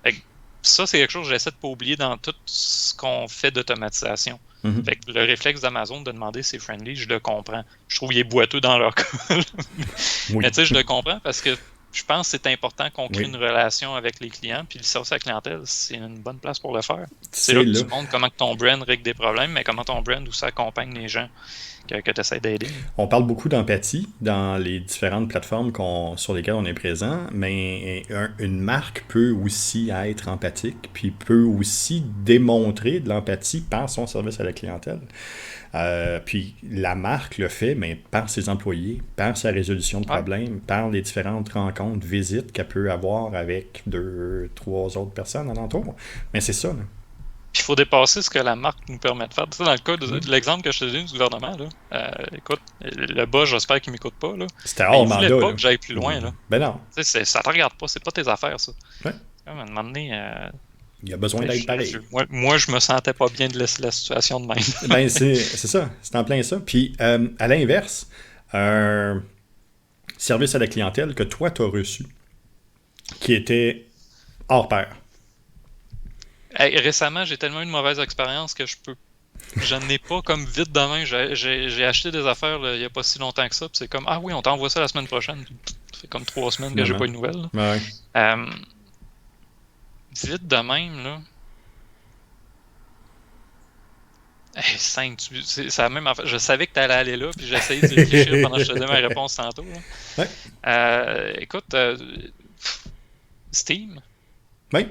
Fait que ça, c'est quelque chose que j'essaie de ne pas oublier dans tout ce qu'on fait d'automatisation. Fait que le réflexe d'Amazon de demander c'est friendly, je le comprends. Je trouve qu'il est boiteux dans leur cas. Mais tu sais, je le comprends parce que je pense que c'est important qu'on crée une relation avec les clients, puis le service à la clientèle, c'est une bonne place pour le faire. C'est là que tu montres comment ton brand règle des problèmes, mais comment ton brand aussi accompagne les gens que tu essaies d'aider. On parle beaucoup d'empathie dans les différentes plateformes sur lesquelles on est présent, mais une marque peut aussi être empathique, puis peut aussi démontrer de l'empathie par son service à la clientèle. Puis la marque le fait, mais par ses employés, par sa résolution de problèmes, par les différentes rencontres, visites qu'elle peut avoir avec 2, 3 autres personnes alentour. Mais c'est ça, là. Puis il faut dépasser ce que la marque nous permet de faire. Tu sais, dans le cas de l'exemple que je te donne du gouvernement, là, écoute, le bas, j'espère qu'il ne m'écoute pas. Là. C'était hors mandat. Il ne voulait pas que j'aille plus loin. Là. Ben non. Tu sais, ça ne te regarde pas, c'est pas tes affaires, ça. Ouais. À un moment donné, il y a besoin d'être pareil. Moi, je me sentais pas bien de laisser la situation de même. Ben, c'est ça. C'est en plein ça. Puis, à l'inverse, service à la clientèle que toi, tu as reçu, qui était hors pair? Hey, récemment, j'ai tellement eu une mauvaise expérience que je n'en ai pas comme vite demain. J'ai acheté des affaires là, il n'y a pas si longtemps que ça. Puis c'est comme, ah oui, on t'envoie ça la semaine prochaine. Ça fait comme 3 semaines que j'ai pas eu de nouvelles. Ouais. Vite de même, là. Hey, c'est la même affaire. Je savais que tu allais aller là, puis j'ai essayé de réfléchir pendant que je te donnais ma réponse tantôt. Là. Ouais. Écoute, Steam. Oui.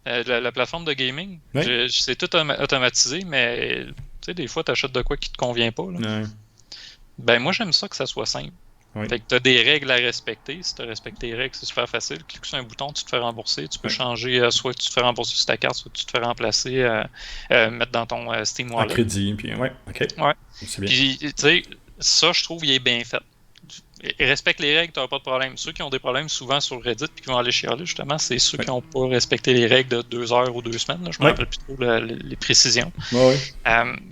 La plateforme de gaming. Oui. C'est tout automatisé, mais tu sais, des fois, tu achètes de quoi qui te convient pas. Là. Ouais. Ben, moi, j'aime ça que ça soit simple. Oui. Fait que tu as des règles à respecter. Si tu respectes les règles, c'est super facile. Clique sur un bouton, tu te fais rembourser. Tu peux changer, soit tu te fais rembourser sur ta carte, soit tu te fais remplacer, mettre dans ton Steam Wallet. En crédit, puis ouais, ok. Ouais. C'est bien. Puis, tu sais, ça, je trouve, il est bien fait. Respecte les règles, tu n'auras pas de problème. Ceux qui ont des problèmes souvent sur Reddit puis qui vont aller chialer, justement, c'est ceux qui n'ont pas respecté les règles de 2 heures ou 2 semaines. Là. Je me rappelle plus trop les précisions.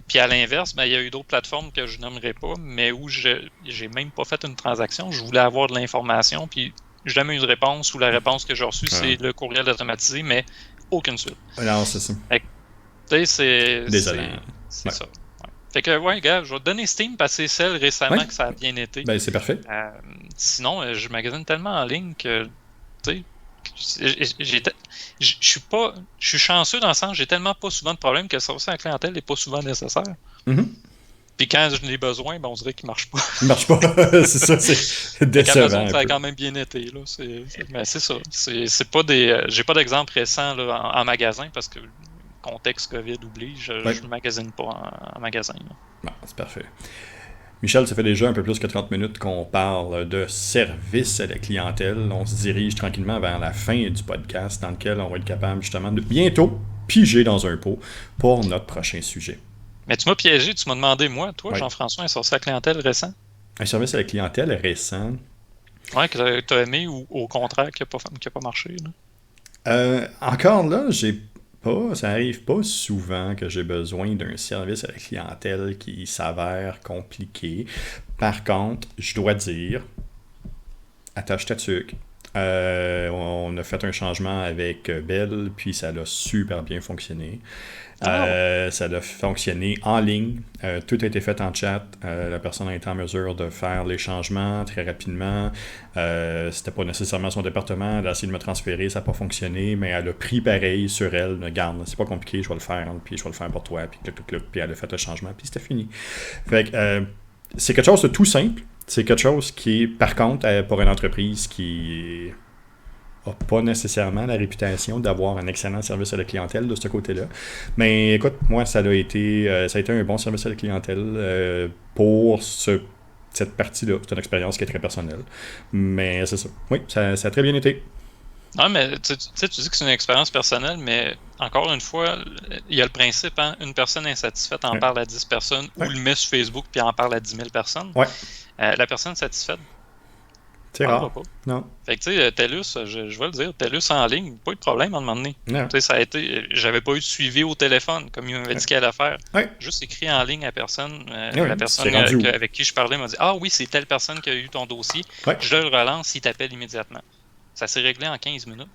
Puis à l'inverse, ben, il y a eu d'autres plateformes que je nommerai pas, mais où j'ai même pas fait une transaction. Je voulais avoir de l'information, puis j'ai jamais eu de réponse, ou la réponse que j'ai reçue, c'est le courriel automatisé, mais aucune suite. Non, c'est ça. Tu sais, Désolé. C'est ça. Fait que, ouais, gars, je vais te donner Steam parce que c'est celle récemment que ça a bien été. Ben, c'est parfait. Sinon, je magasine tellement en ligne que, tu sais, je suis chanceux dans le sens, j'ai tellement pas souvent de problèmes que le service à la clientèle n'est pas souvent nécessaire. Puis quand je n'ai besoin, ben on dirait qu'il marche pas. Il marche pas. C'est ça, c'est décevant. Amazon, ça a quand même bien été. Là. Mais c'est ça. C'est pas des. J'ai pas d'exemple récent là, en magasin parce que contexte COVID oblige, je ne magasine pas en magasin. Bon, c'est parfait. Michel, ça fait déjà un peu plus que 30 minutes qu'on parle de service à la clientèle. On se dirige tranquillement vers la fin du podcast dans lequel on va être capable justement de bientôt piger dans un pot pour notre prochain sujet. Mais tu m'as piégé, tu m'as demandé, moi, toi, Jean-François, un service à la clientèle récent? Un service à la clientèle récent? Ouais, que tu as aimé ou au contraire qui n'a pas marché? Là? Encore là, ça arrive pas souvent que j'ai besoin d'un service à la clientèle qui s'avère compliqué. Par contre, je dois dire, attache ta tuque. On a fait un changement avec Bell, puis ça a super bien fonctionné. Ça a fonctionné en ligne. Tout a été fait en chat. La personne a été en mesure de faire les changements très rapidement. C'était pas nécessairement son département. Elle a essayé de me transférer, ça n'a pas fonctionné, mais elle a pris pareil sur elle. Garde, c'est pas compliqué, je vais le faire, puis je vais le faire pour toi, puis puis elle a fait le changement, puis c'était fini. Fait que c'est quelque chose de tout simple. C'est quelque chose qui est, par contre, pour une entreprise qui n'a pas nécessairement la réputation d'avoir un excellent service à la clientèle de ce côté-là. Mais écoute, moi, ça a été un bon service à la clientèle pour cette partie-là. C'est une expérience qui est très personnelle. Mais c'est ça. Oui, ça a très bien été. Non, mais tu dis que c'est une expérience personnelle, mais encore une fois, il y a le principe, hein, une personne insatisfaite en parle à 10 personnes ou le met sur Facebook puis en parle à 10 000 personnes. La personne satisfaite, c'est rare. Pas. Non. Fait que tu sais, TELUS, je vais le dire, TELUS en ligne, pas eu de problème à un moment donné. Tu sais, ça a été, j'avais pas eu de suivi au téléphone, comme il m'avait dit qu'elle allait faire. Juste écrit en ligne à personne. La personne avec qui je parlais m'a dit « Ah oui, c'est telle personne qui a eu ton dossier. Je le relance, il t'appelle immédiatement. » Ça s'est réglé en 15 minutes.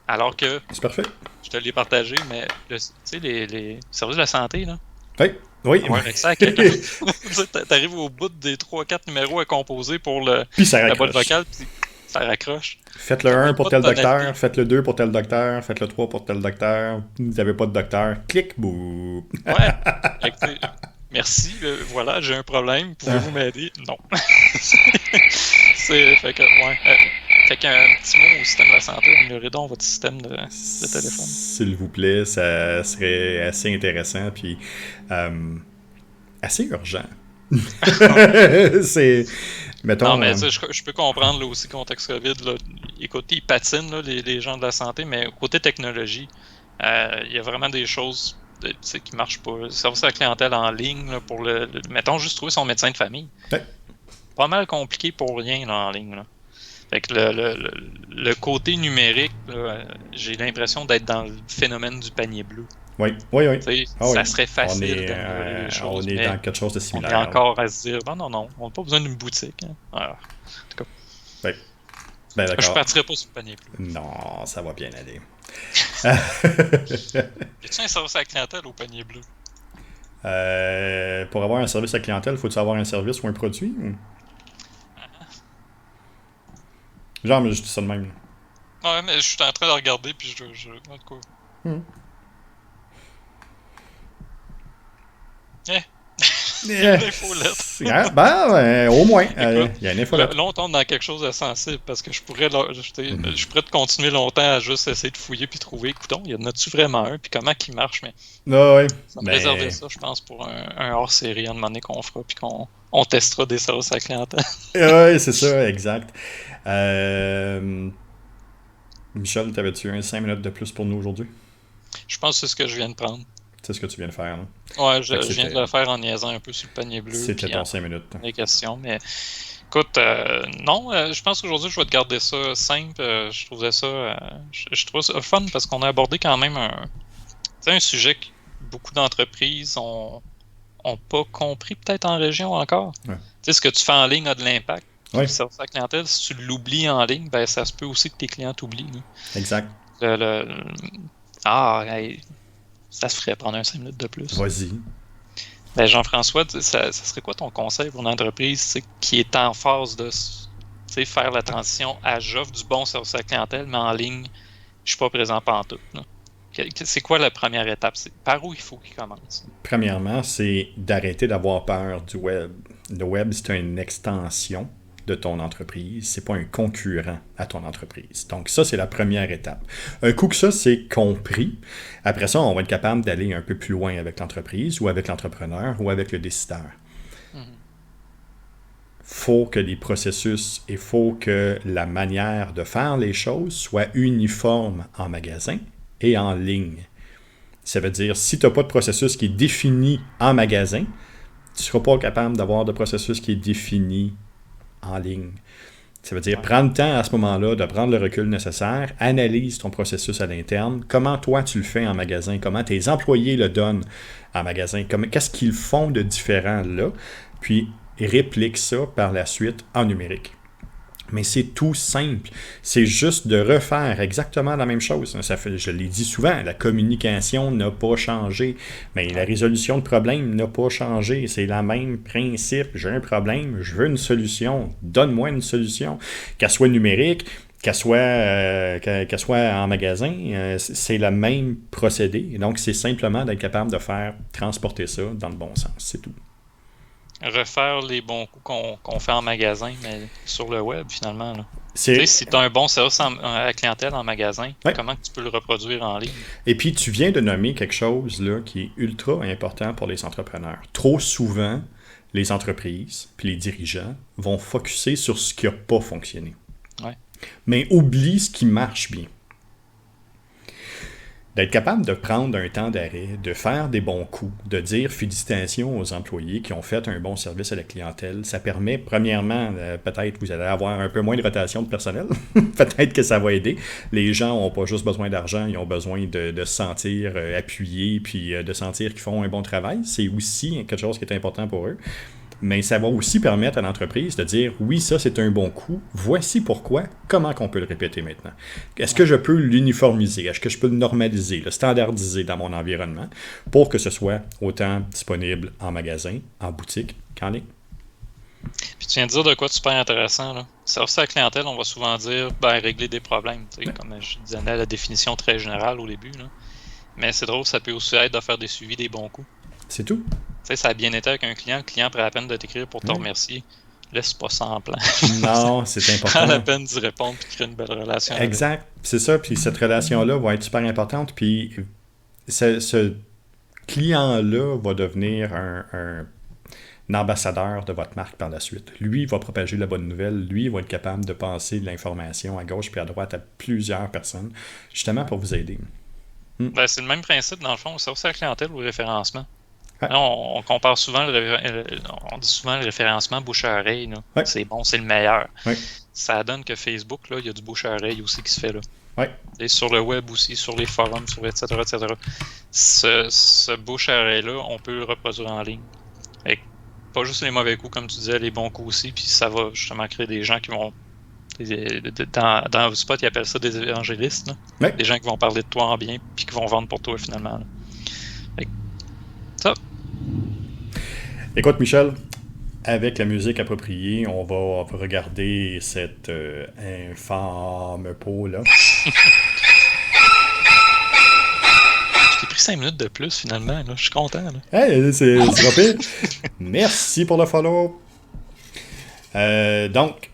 Alors que... C'est parfait. Je te l'ai partagé, mais tu sais, les services de la santé, là. Oui. Avec ça, quelqu'un. T'arrives au bout des 3-4 numéros à composer pour la boîte vocale, puis ça raccroche. Faites le 1 pour tel docteur, faites le 2 pour tel docteur, faites le 3 pour tel docteur. Vous n'avez pas de docteur. Clic, bouh. Merci, voilà, j'ai un problème. Pouvez-vous m'aider? Non. Fait qu'un petit mot au système de la santé, améliorez donc votre système de téléphone. S'il vous plaît, ça serait assez intéressant, puis assez urgent. Mettons, non, mais je peux comprendre là, aussi, contexte COVID. Là, écoute, ils patinent là, les gens de la santé, mais côté technologie, il y a vraiment des choses qui marchent pas. Le service à la clientèle en ligne, là, pour mettons, juste trouver son médecin de famille. Pas mal compliqué pour rien là, en ligne. Là. Fait que le côté numérique, là, j'ai l'impression d'être dans le phénomène du panier bleu. Oui, oui, oui. Tu sais, Ah oui. ça serait On facile est, d'améliorer les on choses, est mais dans quelque chose de on est similaire. encore à se dire, non, on n'a pas besoin d'une boutique. Hein. Alors, en tout cas, Oui. Ben je d'accord. partirai pas sur le panier bleu. Non, ça va bien aller. Y a-tu un service à la clientèle au panier bleu? Pour avoir un service à clientèle, faut-il avoir un service ou un produit? Genre, mais je dis ça de même. Ouais, mais je suis en train de regarder, puis en tout cas. Hmm. Eh, il y a Eh, une infolette. ben, au moins, Écoute, il y a une infolette. là, on tombe dans quelque chose de sensible parce que je pourrais te continuer longtemps à juste essayer de fouiller puis trouver, écoutons, il y en a-tu vraiment un, puis comment qu'il marche, mais Ah ouais, ça me réserver ben, ça, je pense, pour un hors-série à un moment donné qu'on fera, puis qu'on testera des services à la clientèle. ouais, c'est ça, exact. Euh, Michel, t'avais-tu un 5 minutes de plus pour nous aujourd'hui? Je pense que c'est ce que je viens de prendre. C'est ce que tu viens de faire, là. Ouais, Fait que je viens de le faire en niaisant un peu sur le panier bleu, c'était puis en ton 5 minutes. des questions, mais écoute, non, je pense qu'aujourd'hui, je vais te garder ça simple. Je trouvais ça, je trouve ça fun parce qu'on a abordé quand même un sujet que beaucoup d'entreprises ont pas compris peut-être en région encore. Ouais. Tu sais, ce que tu fais en ligne a de l'impact. Puis Ouais. le service à la clientèle, si tu l'oublies en ligne, ben ça se peut aussi que tes clients t'oublient. Là. Exact. Hey, ça se ferait prendre un 5 minutes de plus. Vas-y. Ben Jean-François, ça serait quoi ton conseil pour une entreprise qui est en phase de faire la transition à j'offre du bon service à la clientèle, mais en ligne, je suis pas présent pantoute. Là. C'est quoi la première étape? Par où il faut qu'il commence? Premièrement, c'est d'arrêter d'avoir peur du web. Le web, c'est une extension de ton entreprise, c'est pas un concurrent à ton entreprise. Donc ça, c'est la première étape. Un coup que ça, c'est compris, après ça, on va être capable d'aller un peu plus loin avec l'entreprise ou avec l'entrepreneur ou avec le décideur. Faut que les processus et faut que la manière de faire les choses soit uniforme en magasin et en ligne. Ça veut dire, si tu n'as pas de processus qui est défini en magasin, tu ne seras pas capable d'avoir de processus qui est défini en ligne. Ça veut dire, prends le temps à ce moment-là de prendre le recul nécessaire, analyse ton processus à l'interne, comment toi tu le fais en magasin, comment tes employés le donnent en magasin, qu'est-ce qu'ils font de différent là, puis réplique ça par la suite en numérique. Mais c'est tout simple. C'est juste de refaire exactement la même chose. Je l'ai dit souvent, la communication n'a pas changé, mais la résolution de problème n'a pas changé. C'est le même principe. J'ai un problème, je veux une solution. Donne-moi une solution. Qu'elle soit numérique, qu'elle soit en magasin, c'est le même procédé. Donc, c'est simplement d'être capable de faire transporter ça dans le bon sens. C'est tout. Refaire les bons coups qu'on fait en magasin, mais sur le web, finalement. Là. Si tu as un bon service à la clientèle en magasin, comment tu peux le reproduire en ligne? Et puis, tu viens de nommer quelque chose là, qui est ultra important pour les entrepreneurs. Trop souvent, les entreprises puis les dirigeants vont focusser sur ce qui n'a pas fonctionné. Ouais. Mais oublient ce qui marche bien. D'être capable de prendre un temps d'arrêt, de faire des bons coups, de dire félicitations aux employés qui ont fait un bon service à la clientèle, ça permet, premièrement, peut-être vous allez avoir un peu moins de rotation de personnel. Peut-être que ça va aider. Les gens n'ont pas juste besoin d'argent, ils ont besoin de se sentir appuyés puis de sentir qu'ils font un bon travail. C'est aussi quelque chose qui est important pour eux. Mais ça va aussi permettre à l'entreprise de dire oui, ça c'est un bon coup, voici pourquoi, comment qu'on peut le répéter maintenant. Est-ce que je peux l'uniformiser, est-ce que je peux le normaliser, le standardiser dans mon environnement pour que ce soit autant disponible en magasin, en boutique qu'en ligne? Puis tu viens de dire de quoi de super intéressant. Là. Service à la clientèle, on va souvent dire régler des problèmes, comme je disais la définition très générale au début. Là. Mais c'est drôle, ça peut aussi être de faire des suivis des bons coups. C'est tout. Tu sais, ça a bien été avec un client. Le client prend la peine de t'écrire pour te remercier. Laisse pas ça en plan. Non, c'est important. Prends la peine d'y répondre et de créer une belle relation. Exact. C'est ça. Puis cette relation-là va être super importante. Puis ce client-là va devenir un ambassadeur de votre marque par la suite. Lui, il va propager la bonne nouvelle. Lui, il va être capable de passer de l'information à gauche puis à droite à plusieurs personnes, justement pour vous aider. Ben, c'est le même principe, dans le fond, au service à la clientèle ou au référencement. Ouais. Là, on compare souvent on dit souvent le référencement bouche-à-oreille. Ouais. C'est bon, c'est le meilleur. Ouais. Ça donne que Facebook, là, il y a du bouche-à-oreille aussi qui se fait là. Ouais. Et sur le web aussi, sur les forums, etc., etc. Ce bouche à oreille-là, on peut le reproduire en ligne. Et pas juste les mauvais coups, comme tu disais, les bons coups aussi, puis ça va justement créer des gens qui vont... Dans HubSpot, ils appellent ça des évangélistes. Là. Ouais. Des gens qui vont parler de toi en bien, puis qui vont vendre pour toi finalement. Ça. Écoute, Michel, avec la musique appropriée, on va regarder cette infâme peau-là. J'ai pris 5 minutes de plus finalement. Là. Je suis content. Là. Hey, c'est pas pire. Merci pour le follow. Donc,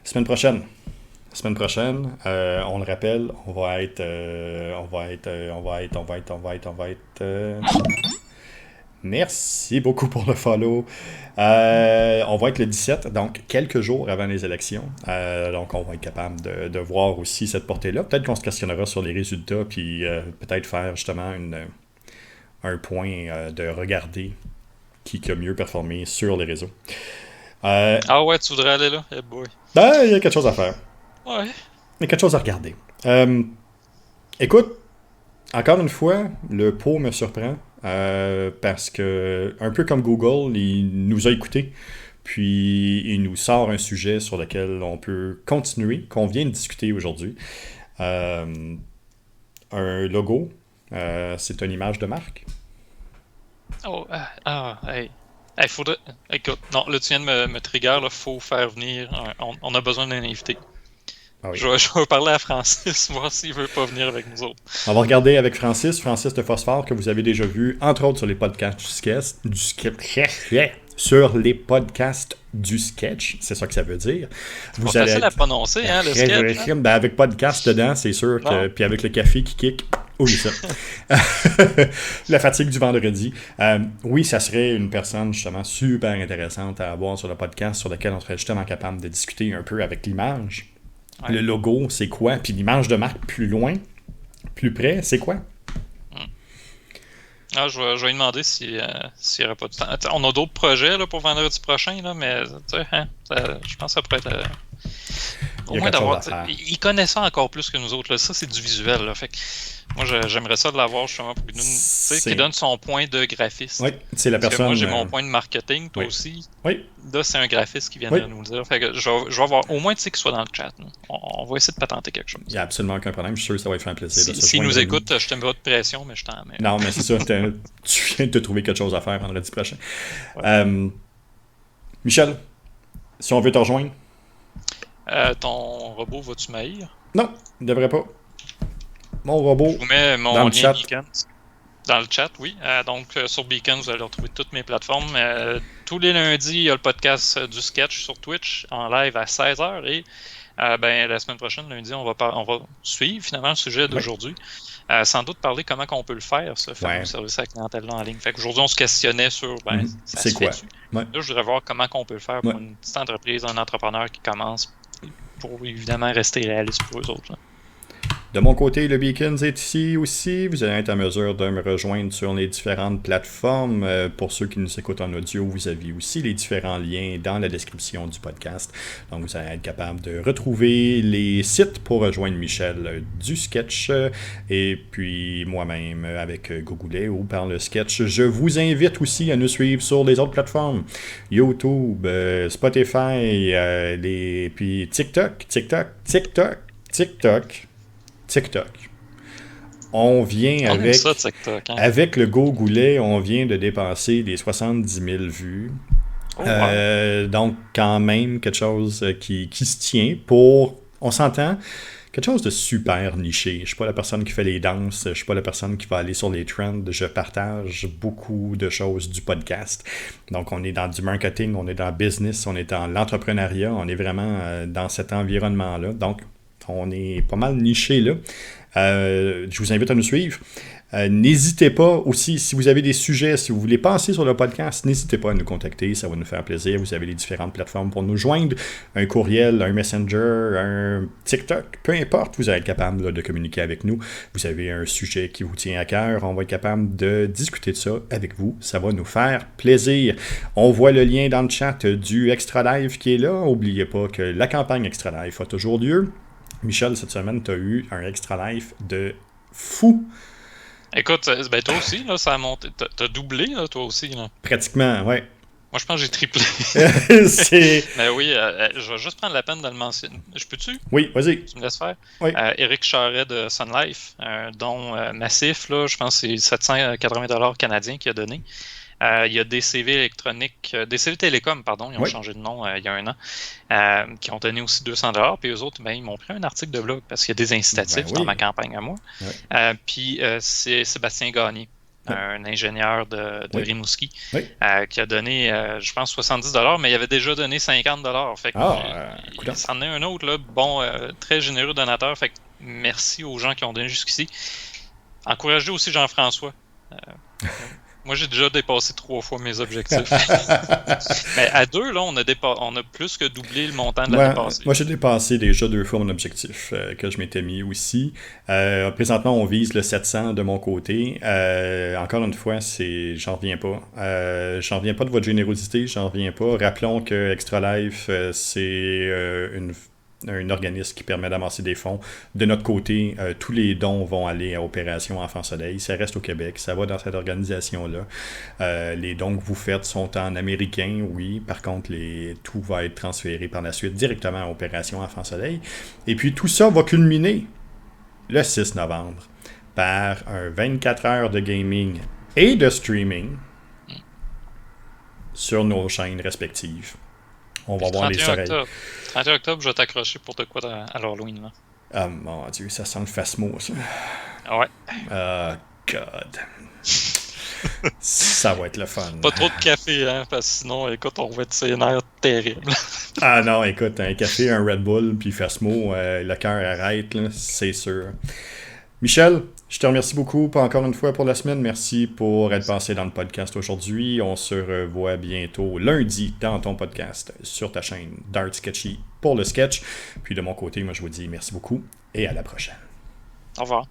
semaine prochaine, on le rappelle, on va être merci beaucoup pour le follow. On va être le 17, donc quelques jours avant les élections. Donc on va être capable de voir aussi cette portée-là. Peut-être qu'on se questionnera sur les résultats, puis peut-être faire justement un point de regarder qui a mieux performé sur les réseaux. Ah ouais, tu voudrais aller là? Eh boy. Ben, il y a quelque chose à faire. Ouais. Il y a quelque chose à regarder. Écoute, encore une fois, le pot me surprend parce que, un peu comme Google, il nous a écoutés. Puis, il nous sort un sujet sur lequel on peut continuer, qu'on vient de discuter aujourd'hui. Un logo, c'est une image de marque. Oh, hey. Hey, faudrait... Écoute, non, là, tu viens de me trigger, là, faut faire venir... On a besoin d'un invité. Ah oui. Je vais parler à Francis, voir s'il veut pas venir avec nous autres. On va regarder avec Francis de Phosphore, que vous avez déjà vu, entre autres sur les podcasts sur les podcasts du sketch, c'est ça que ça veut dire. Vous allez facile à prononcer, hein, le sketch. Ben avec podcast dedans, c'est sûr que, puis avec le café qui kick, oublie ça. La fatigue du vendredi. Oui, ça serait une personne justement super intéressante à avoir sur le podcast, sur lequel on serait justement capable de discuter un peu avec l'image. Ouais. Le logo, c'est quoi? Puis l'image de marque plus loin, plus près, c'est quoi? Ah, je vais lui demander s'il n'y aurait pas de temps. On a d'autres projets là, pour vendredi prochain, là, mais je pense que ça pourrait être... au moins d'avoir... Il connaît ça encore plus que nous autres. Là. Ça, c'est du visuel. Là. Fait que moi, j'aimerais ça de l'avoir justement pour qu'il donne son point de graphiste. Oui, c'est la personne... Moi, j'ai mon point de marketing, toi aussi. Oui. Là, c'est un graphiste qui vient de nous le dire. Fait que je vais avoir au moins qu'il soit dans le chat. On va essayer de patenter quelque chose. Il n'y a absolument aucun problème. Je suis sûr que ça va lui faire un plaisir. S'il nous écoute, je te mets pas de pression, mais je t'en mets. Non, mais c'est ça. Tu viens de te trouver quelque chose à faire vendredi prochain. Ouais. Michel, si on veut te rejoindre. Ton robot va-tu m'haïr? Non, il ne devrait pas. Mon robot. Je vous mets mon dans lien le chat. Beacon. Dans le chat, oui. Donc, sur Beacon, vous allez retrouver toutes mes plateformes. Tous les lundis, il y a le podcast du sketch sur Twitch en live à 16h. Et la semaine prochaine, lundi, on va suivre finalement le sujet d'aujourd'hui. Sans doute parler comment on peut le faire, ce fameux service à la clientèle en ligne. Fait qu'aujourd'hui, on se questionnait sur c'est quoi? Là, je voudrais voir comment on peut le faire pour une petite entreprise, un entrepreneur qui commence pour évidemment rester réaliste pour eux autres. Là. De mon côté, le Beacons est ici aussi. Vous allez être en mesure de me rejoindre sur les différentes plateformes. Pour ceux qui nous écoutent en audio, vous avez aussi les différents liens dans la description du podcast. Donc, vous allez être capable de retrouver les sites pour rejoindre Michel du sketch et puis moi-même avec Gogoulet ou par le sketch. Je vous invite aussi à nous suivre sur les autres plateformes. YouTube, Spotify, puis TikTok. On vient avec le Gogoulet, on vient de dépasser les 70 000 vues. Oh, wow. Donc, quand même, quelque chose qui se tient pour, on s'entend, quelque chose de super niché. Je ne suis pas la personne qui fait les danses, je ne suis pas la personne qui va aller sur les trends. Je partage beaucoup de choses du podcast. Donc, on est dans du marketing, on est dans le business, on est dans l'entrepreneuriat, on est vraiment dans cet environnement-là. Donc, on est pas mal niché là. Je vous invite à nous suivre. N'hésitez pas aussi, si vous avez des sujets, si vous voulez passer sur le podcast, n'hésitez pas à nous contacter, ça va nous faire plaisir. Vous avez les différentes plateformes pour nous joindre, un courriel, un messenger, un TikTok, peu importe, vous allez être capable là, de communiquer avec nous. Vous avez un sujet qui vous tient à cœur, on va être capable de discuter de ça avec vous, ça va nous faire plaisir. On voit le lien dans le chat du Extra Live qui est là. N'oubliez pas que la campagne Extra Live a toujours lieu. Michel, cette semaine, tu as eu un extra life de fou. Écoute, ben toi aussi, là, ça a monté. T'as doublé, là, toi aussi, là. Pratiquement, ouais. Moi, je pense que j'ai triplé. C'est... Mais oui, je vais juste prendre la peine de le mentionner. Je peux-tu? Oui, vas-y. Tu me laisses faire? Oui. Éric Charret de Sun Life, un don massif, là, je pense que c'est 780$ canadiens qu'il a donné. Il y a DCV électronique, DCV Télécom, pardon, ils ont changé de nom il y a un an, qui ont donné aussi 200$. Puis eux autres, ben, ils m'ont pris un article de blog parce qu'il y a des incitatifs dans ma campagne à moi. Puis c'est Sébastien Gagné, un ingénieur de Rimouski, qui a donné, je pense, 70$, mais il avait déjà donné 50$. Fait que il s'en est un autre, là, bon, très généreux donateur. Fait que merci aux gens qui ont donné jusqu'ici. Encouragez aussi Jean-François. Moi, j'ai déjà dépassé 3 fois mes objectifs. Mais à 2, là, on a plus que doublé le montant de l'année passée. Moi, j'ai dépassé déjà 2 fois mon objectif que je m'étais mis aussi. Présentement, on vise le 700 de mon côté. Encore une fois, j'en reviens pas. J'en reviens pas de votre générosité, j'en reviens pas. Rappelons que Extra Life, c'est un organisme qui permet d'amasser des fonds. De notre côté, tous les dons vont aller à Opération Enfant Soleil. Ça reste au Québec, ça va dans cette organisation-là. Les dons que vous faites sont en américain, oui. Par contre, tout va être transféré par la suite directement à Opération Enfant Soleil. Et puis tout ça va culminer le 6 novembre par un 24 heures de gaming et de streaming sur nos chaînes respectives. On va voir les oreilles. 31 octobre, je vais t'accrocher pour de quoi à l'Halloween, là. Ah, mon Dieu, ça sent le Phasmo, ça. Ouais. God. Ça va être le fun. Pas trop de café, hein, parce que sinon, écoute, on va être sur les nerfs terribles. Ah non, écoute, un café, un Red Bull, puis Phasmo, le cœur arrête, là, c'est sûr. Michel, je te remercie beaucoup encore une fois pour la semaine. Merci pour être passé dans le podcast aujourd'hui. On se revoit bientôt lundi dans ton podcast sur ta chaîne Dart Sketchy pour le sketch. Puis de mon côté, moi je vous dis merci beaucoup et à la prochaine. Au revoir.